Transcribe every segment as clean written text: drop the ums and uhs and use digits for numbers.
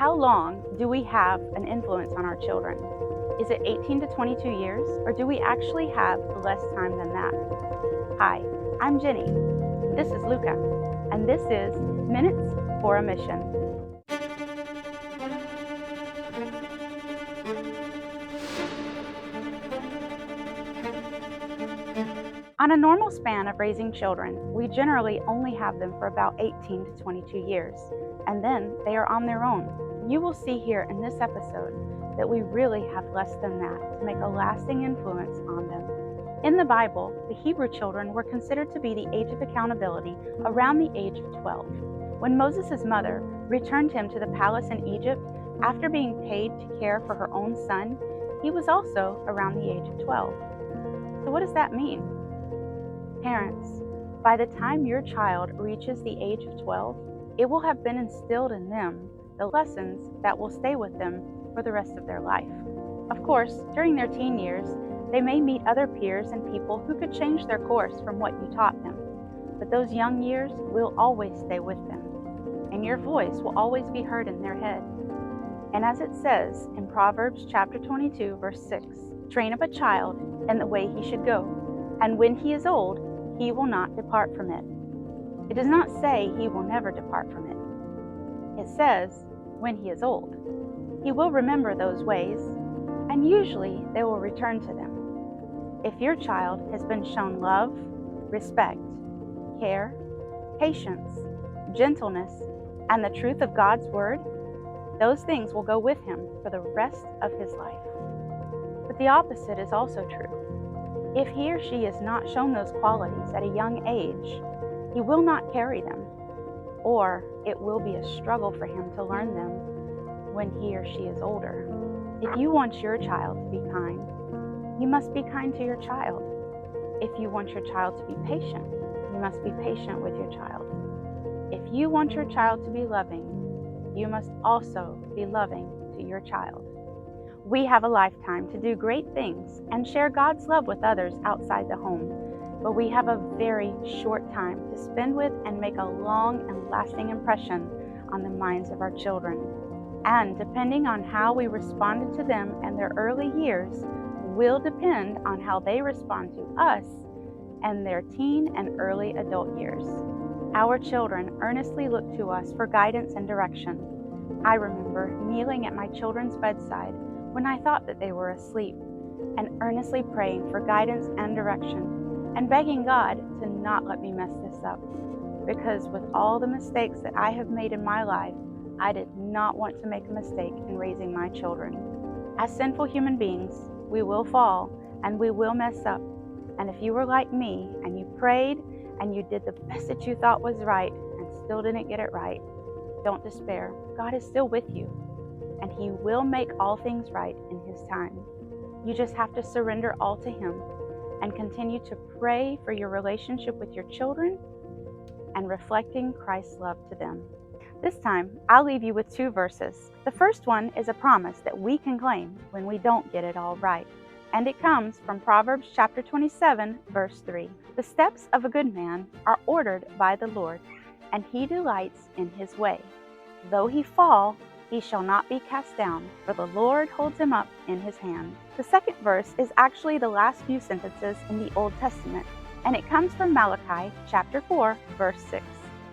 How long do we have an influence on our children? Is it 18 to 22 years, or do we actually have less time than that? Hi, I'm Jenny. This is Luca, and this is Minutes for a Mission. On a normal span of raising children, we generally only have them for about 18 to 22 years, and then they are on their own. You will see here in this episode that we really have less than that to make a lasting influence on them. In the Bible, the Hebrew children were considered to be the age of accountability around the age of 12. When Moses' mother returned him to the palace in Egypt after being paid to care for her own son, he was also around the age of 12. So what does that mean? Parents, by the time your child reaches the age of 12, it will have been instilled in them the lessons that will stay with them for the rest of their life. Of course, during their teen years, they may meet other peers and people who could change their course from what you taught them, but those young years will always stay with them, and your voice will always be heard in their head. And as it says in Proverbs chapter 22, verse 6, train up a child in the way he should go, and when he is old, he will not depart from it. It does not say he will never depart from it. It says when he is old. He will remember those ways, and usually they will return to them. If your child has been shown love, respect, care, patience, gentleness, and the truth of God's word, those things will go with him for the rest of his life. But the opposite is also true. If he or she has not shown those qualities at a young age, he will not carry them, or it will be a struggle for him to learn them when he or she is older. If you want your child to be kind, you must be kind to your child. If you want your child to be patient, you must be patient with your child. If you want your child to be loving, you must also be loving to your child. We have a lifetime to do great things and share God's love with others outside the home, but we have a very short time to spend with and make a long and lasting impression on the minds of our children. And depending on how we responded to them in their early years will depend on how they respond to us in their teen and early adult years. Our children earnestly look to us for guidance and direction. I remember kneeling at my children's bedside when I thought that they were asleep, and earnestly praying for guidance and direction, and begging God to not let me mess this up, because with all the mistakes that I have made in my life, I did not want to make a mistake in raising my children. As sinful human beings, we will fall and we will mess up, and if you were like me and you prayed and you did the best that you thought was right and still didn't get it right, don't despair. God is still with you, and he will make all things right in his time. You just have to surrender all to him and continue to pray for your relationship with your children and reflecting Christ's love to them. This time, I'll leave you with two verses. The first one is a promise that we can claim when we don't get it all right, and it comes from Proverbs chapter 27, verse 3. The steps of a good man are ordered by the Lord, and he delights in his way. Though he fall, he shall not be cast down, for the Lord holds him up in his hand. The second verse is actually the last few sentences in the Old Testament, and it comes from Malachi chapter 4, verse 6.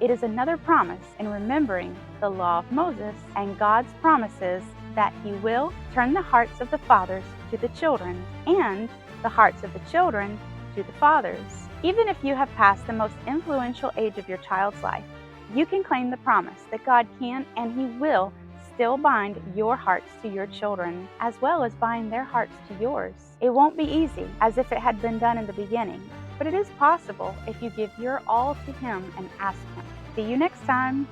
It is another promise in remembering the law of Moses and God's promises that he will turn the hearts of the fathers to the children and the hearts of the children to the fathers. Even if you have passed the most influential age of your child's life, you can claim the promise that God can and he will still bind your hearts to your children, as well as bind their hearts to yours. It won't be easy, as if it had been done in the beginning, but it is possible if you give your all to him and ask him. See you next time.